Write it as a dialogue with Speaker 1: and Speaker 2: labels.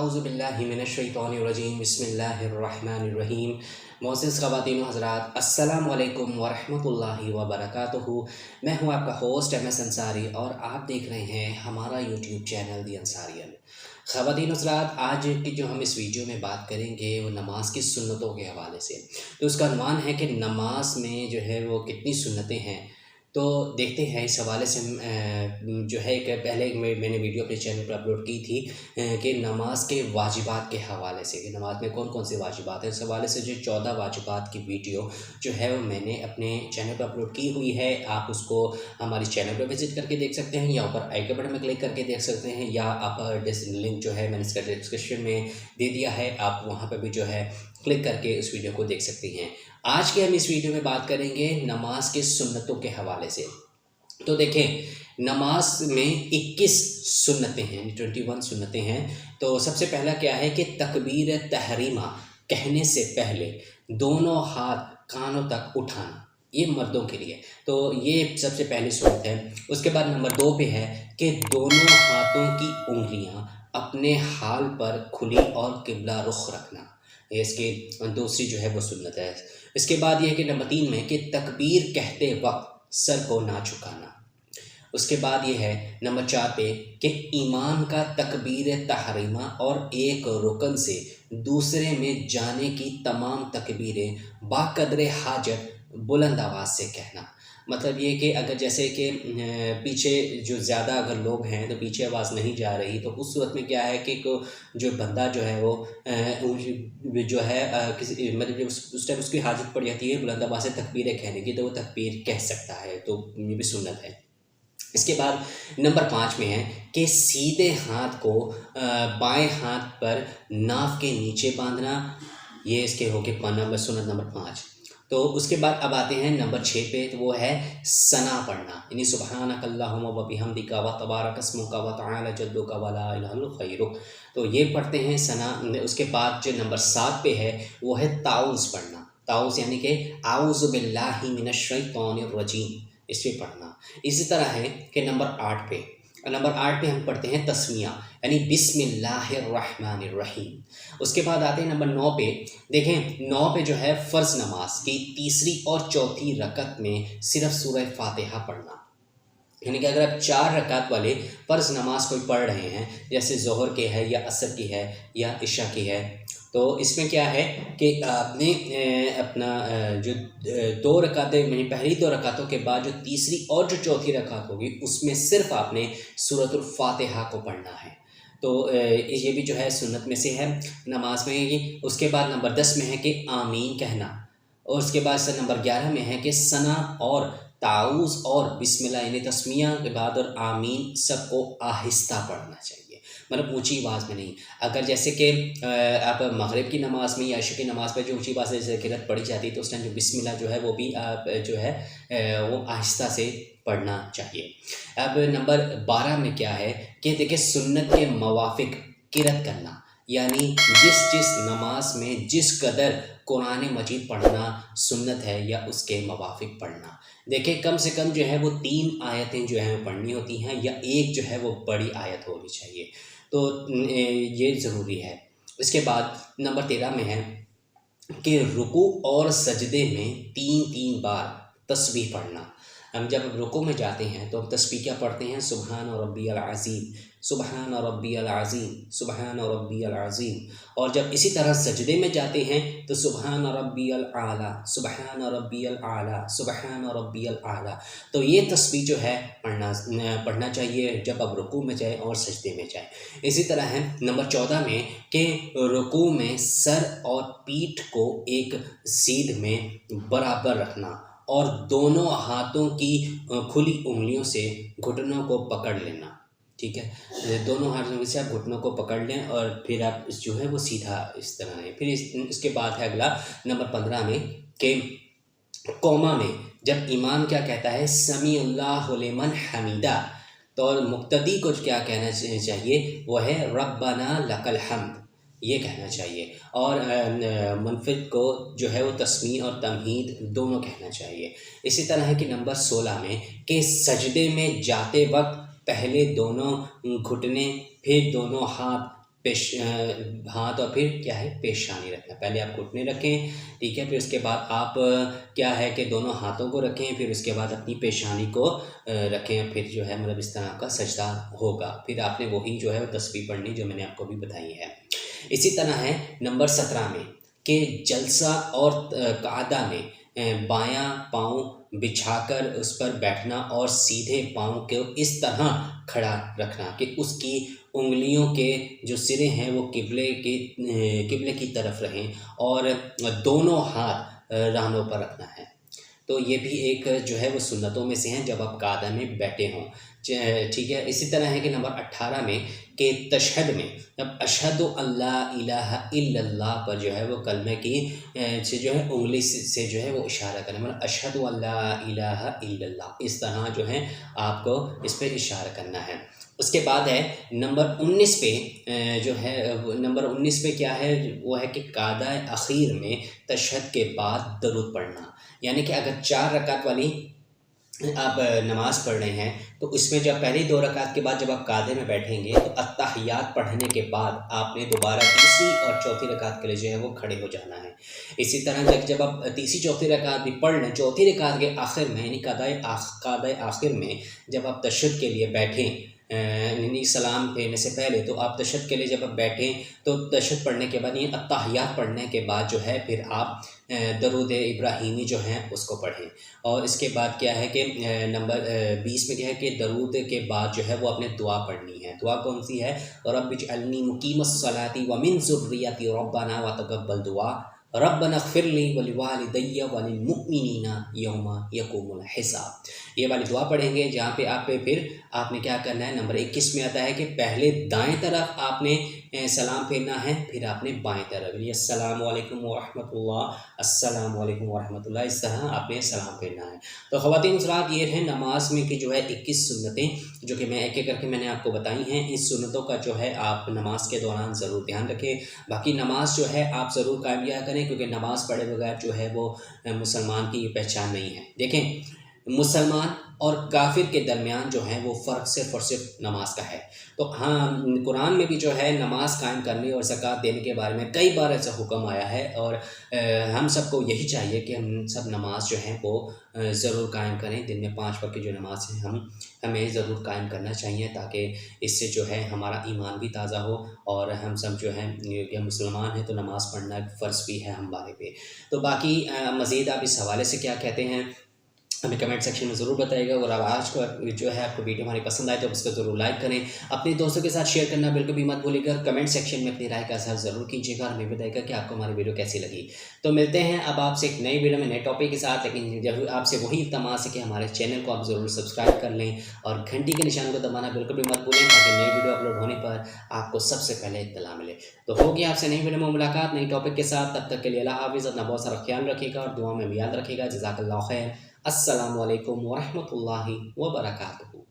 Speaker 1: اعوذ باللہ من الشیطان الرجیم بسم اللہ الرحمن الرحیم۔ معزز خواتین و حضرات، السلام علیکم ورحمۃ اللہ وبرکاتہ۔ میں ہوں آپ کا ہوسٹ ایم ایس انصاری اور آپ دیکھ رہے ہیں ہمارا یوٹیوب چینل دی انصاریل۔ خواتین و حضرات، آج کی جو ہم اس ویڈیو میں بات کریں گے وہ نماز کی سنتوں کے حوالے سے۔ تو اس کا عنوان ہے کہ نماز میں جو ہے وہ کتنی سنتیں ہیں۔ تو دیکھتے ہیں اس حوالے سے جو ہے کہ پہلے میں نے ویڈیو اپنے چینل پر اپلوڈ کی تھی کہ نماز کے واجبات کے حوالے سے، کہ نماز میں کون کون سے واجبات ہیں۔ اس حوالے سے جو 14 واجبات کی ویڈیو جو ہے وہ میں نے اپنے چینل پر اپلوڈ کی ہوئی ہے۔ آپ اس کو ہماری چینل پر وزٹ کر کے دیکھ سکتے ہیں، یا اوپر آئی کے بٹن میں کلک کر کے دیکھ سکتے ہیں، یا آپ لنک جو ہے میں نے اس کا ڈسکرپشن میں دے دیا ہے، آپ وہاں پہ بھی جو ہے کلک کر کے اس ویڈیو کو دیکھ سکتی ہیں۔ آج کے ہم اس ویڈیو میں بات کریں گے نماز کے سنتوں کے حوالے سے۔ تو دیکھیں، نماز میں 21 سنتیں ہیں، 21 سنتیں ہیں۔ تو سب سے پہلا کیا ہے کہ تکبیر تحریمہ کہنے سے پہلے دونوں ہاتھ کانوں تک اٹھانا، یہ مردوں کے لیے، تو یہ سب سے پہلی سنت ہے۔ اس کے بعد نمبر 2 پہ ہے کہ دونوں ہاتھوں کی انگلیاں اپنے حال پر کھلی اور قبلہ رخ رکھنا، یہ اس کی دوسری جو ہے وہ سنت ہے۔ اس کے بعد یہ ہے کہ نمبر 3 میں کہ تکبیر کہتے وقت سر کو نہ جھکانا۔ اس کے بعد یہ ہے نمبر 4 پہ کہ ایمان کا تکبیر تحریمہ اور ایک رکن سے دوسرے میں جانے کی تمام تکبیریں باقدر حاجت بلند آواز سے کہنا۔ مطلب یہ کہ اگر جیسے کہ پیچھے جو زیادہ اگر لوگ ہیں تو پیچھے آواز نہیں جا رہی، تو اس صورت میں کیا ہے کہ جو بندہ جو ہے وہ جو ہے مطلب اس ٹائم اس کی حاجت پڑ جاتی ہے بلند آواز سے تکبیریں کہنے کی، تو وہ تکبیر کہہ سکتا ہے، تو یہ بھی سنت ہے۔ اس کے بعد نمبر 5 میں ہے کہ سیدھے ہاتھ کو بائیں ہاتھ پر ناف کے نیچے باندھنا، یہ اس کے ہو کے سنت نمبر 5۔ تو اس کے بعد اب آتے ہیں نمبر 6 پہ، تو وہ ہے ثنا پڑھنا، یعنی سبحانک اللہم و بحمدک و تبارک اسمک و تعالی جدک و لا الہ الا غیرک، تو یہ پڑھتے ہیں ثنا۔ اس کے بعد جو نمبر 7 پہ ہے وہ ہے تعوذ پڑھنا، تعوذ یعنی کہ اعوذ باللہ من الشیطان الرجیم، اس پہ پڑھنا۔ اسی طرح ہے کہ نمبر 8 پہ ہم پڑھتے ہیں تسمیہ، یعنی بسم اللہ الرحمن الرحیم۔ اس کے بعد آتے ہیں نمبر 9 پہ، دیکھیں 9 پہ جو ہے فرض نماز کی تیسری اور چوتھی رکعت میں صرف سورہ فاتحہ پڑھنا، یعنی کہ اگر آپ 4 رکعت والے فرض نماز کوئی پڑھ رہے ہیں، جیسے ظہر کی ہے یا عصر کی ہے یا عشاء کی ہے، تو اس میں کیا ہے کہ آپ نے اپنا جو 2 رکعتیں، یعنی پہلی 2 رکعتوں کے بعد جو تیسری اور جو چوتھی رکعت ہوگی اس میں صرف آپ نے سورۃ الفاتحہ کو پڑھنا ہے، تو یہ بھی جو ہے سنت میں سے ہے نماز میں یہ۔ اس کے بعد نمبر 10 میں ہے کہ آمین کہنا، اور اس کے بعد نمبر 11 میں ہے کہ ثنا اور تعوذ اور بسم اللہ یعنی تسمیہ کے بعد اور آمین سب کو آہستہ پڑھنا چاہیے، مطلب اونچی آواز میں نہیں۔ اگر جیسے کہ آپ مغرب کی نماز میں یا عشاء کی نماز پہ جو اونچی آواز سے قرأت پڑھی جاتی ہے، تو اس ٹائم جو بسم اللہ جو ہے وہ بھی آپ جو ہے وہ آہستہ سے پڑھنا چاہیے۔ اب نمبر 12 میں کیا ہے کہ دیکھیں سنت کے موافق قرأت کرنا، یعنی جس نماز میں جس قدر قرآن مجید پڑھنا سنت ہے یا اس کے موافق پڑھنا۔ دیکھیں کم سے کم جو ہے وہ 3 آیتیں جو ہیں وہ پڑھنی ہوتی ہیں، یا ایک جو ہے وہ بڑی آیت ہونی چاہیے، تو یہ ضروری ہے۔ اس کے بعد نمبر 13 میں ہے کہ رکوع اور سجدے میں 3 بار تسبیح پڑھنا۔ ہم جب رکوع میں جاتے ہیں تو ہم تسبیح کیا پڑھتے ہیں؟ سبحان ربی العظیم، سبحان ربی العظیم، سبحان ربی العظیم۔ اور جب اسی طرح سجدے میں جاتے ہیں تو سبحان ربی الاعلیٰ، سبحان ربی الاعلیٰ، سبحان ربی الاعلیٰ۔ تو یہ تسبیح جو ہے پڑھنا چاہیے جب آپ رکوع میں جائیں اور سجدے میں جائیں۔ اسی طرح ہے نمبر 14 میں کہ رکوع میں سر اور پیٹھ کو ایک سیدھ میں برابر رکھنا، اور دونوں ہاتھوں کی کھلی انگلیوں سے گھٹنوں کو پکڑ لینا، ٹھیک ہے، دونوں ہاتھوں سے آپ گھٹنوں کو پکڑ لیں اور پھر آپ جو ہے وہ سیدھا اس طرح ہے۔ پھر اس کے بعد ہے اگلا نمبر 15 میں کہ قوما میں جب امام کیا کہتا ہے سمیع اللہ لمن حمیدہ، تو مقتدی کو کیا کہنا چاہیے؟ وہ ہے ربنا لک الحمد، یہ کہنا چاہیے، اور منفرد کو جو ہے وہ تسمیع اور تمہید دونوں کہنا چاہیے۔ اسی طرح ہے کہ نمبر 16 میں کہ سجدے میں جاتے وقت پہلے دونوں گھٹنے پھر دونوں ہاتھ ہاتھ اور پھر کیا ہے پیشانی رکھنا. پہلے آپ گھٹنے رکھیں, ٹھیک ہے, پھر اس کے بعد آپ کیا ہے کہ دونوں ہاتھوں کو رکھیں, پھر اس کے بعد اپنی پیشانی کو رکھیں, پھر جو ہے مطلب اس طرح کا سجدہ ہوگا. پھر آپ نے وہی جو ہے وہ تسبیح پڑھنی جو میں نے آپ کو بھی بتائی ہے. اسی طرح ہے نمبر 17 میں کہ جلسہ اور قعدہ میں بایاں پاؤں بچھا کر اس پر بیٹھنا اور سیدھے پاؤں کو اس طرح کھڑا رکھنا کہ اس کی انگلیوں کے جو سرے ہیں وہ قبلے کی طرف رہیں اور دونوں ہاتھ رانوں پر رکھنا ہے. تو یہ بھی ایک جو ہے وہ سنتوں میں سے ہیں جب آپ قعدہ میں بیٹھے ہوں, ٹھیک ہے. اسی طرح ہے کہ نمبر 18 میں کہ تشہد میں جب اشہد اللہ الہ الا اللہ پر جو ہے وہ کلمے کی سے جو ہے انگلی سے جو ہے وہ اشارہ کرنا, مطلب اشہد اللہ الہ الا اللہ, اس طرح جو ہے آپ کو اس پہ اشارہ کرنا ہے. اس کے بعد ہے نمبر 19 پہ جو ہے نمبر 19 پہ کیا ہے وہ ہے کہ قعدہ اخیر میں تشہد کے بعد درود پڑھنا. یعنی کہ اگر 4 رکعت والی آپ نماز پڑھ رہے ہیں تو اس میں جب پہلی 2 رکعت کے بعد جب آپ قعدے میں بیٹھیں گے تو التحیات پڑھنے کے بعد آپ نے دوبارہ تیسری اور چوتھی رکعت کے لیے جو ہے وہ کھڑے ہو جانا ہے. اسی طرح جب آپ تیسری چوتھی رکعت بھی پڑھ لیں, چوتھی رکعت کے آخر میں یعنی قعدہ آخر میں جب آپ تشہد کے لیے بیٹھیں, یعنی سلام پھیرنے سے پہلے, تو آپ تشہد کے لیے جب آپ بیٹھیں تو تشہد پڑھنے کے بعد یہ التحیات پڑھنے کے بعد جو ہے پھر آپ درود ابراہیمی جو ہیں اس کو پڑھیں. اور اس کے بعد کیا ہے کہ نمبر 20 میں کیا ہے کہ درود کے بعد جو ہے وہ اپنے دعا پڑھنی ہے. دعا کون سی ہے؟ رب اجعلنی مقیم الصلاۃ ومن ذریتی ربنا وتقبل دعا ربنا اغفر لی ولوالدی وللمؤمنین یوم یقوم الحساب. یہ والی دعا پڑھیں گے جہاں پہ آپ نے کیا کرنا ہے. نمبر 21 میں آتا ہے کہ پہلے دائیں طرف آپ نے سلام پھیرنا ہے, پھر آپ نے بائیں طرف السلام علیکم ورحمۃ اللہ, السلام علیکم ورحمۃ اللہ, اس طرح آپ نے سلام پھیرنا ہے. تو خواتین حضرات یہ ہیں نماز میں کہ جو ہے 21 سنتیں جو کہ میں ایک ایک کر کے میں نے آپ کو بتائی ہیں. اس سنتوں کا جو ہے آپ نماز کے دوران ضرور دھیان رکھیں. باقی نماز جو ہے آپ ضرور قائم کیا کریں کیونکہ نماز پڑھے بغیر جو ہے وہ مسلمان کی پہچان نہیں ہے. دیکھیں, مسلمان اور کافر کے درمیان جو ہے وہ فرق صرف اور صرف نماز کا ہے. تو ہاں, قرآن میں بھی جو ہے نماز قائم کرنے اور زکوٰۃ دینے کے بارے میں کئی بار ایسا حکم آیا ہے, اور ہم سب کو یہی چاہیے کہ ہم سب نماز جو ہے وہ ضرور قائم کریں. دن میں 5 وقت کی جو نماز ہے ہمیں ضرور قائم کرنا چاہیے تاکہ اس سے جو ہے ہمارا ایمان بھی تازہ ہو, اور ہم سب جو ہیں کہ مسلمان ہیں تو نماز پڑھنا ایک فرض بھی ہے ہمارے پہ. تو باقی مزید آپ اس حوالے سے کیا کہتے ہیں ہمیں کمنٹ سیکشن میں ضرور بتائیے گا. اور آج کو جو ہے آپ کو ویڈیو ہماری پسند آئے تو اس کو ضرور لائک کریں, اپنے دوستوں کے ساتھ شیئر کرنا بالکل بھی مت بھولیے گا. کمنٹ سیکشن میں اپنی رائے کا اظہار ضرور کیجیے گا اور ہمیں بتائیے گا کہ آپ کو ہماری ویڈیو کیسی لگی. تو ملتے ہیں اب آپ سے ایک نئی ویڈیو میں نئے ٹاپک کے ساتھ, لیکن جب آپ سے وہی التماس ہے کہ ہمارے چینل کو آپ ضرور سبسکرائب کر لیں اور گھنٹی کے نشان کو دبانا بالکل بھی مت بھولیں تاکہ نئی ویڈیو اپلوڈ ہونے پر آپ کو سب سے پہلے اطلاع ملے. تو ہوگی آپ سے نئی ویڈیو میں ملاقات نئی ٹاپک کے ساتھ. تب تک کے لیے اللہ حافظ, اپنا بہت سارا خیال رکھیے گا اور دعا میں بھی یاد رکھیے گا. جزاک اللہ خیر. السلام علیکم ورحمۃ اللہ وبرکاتہ.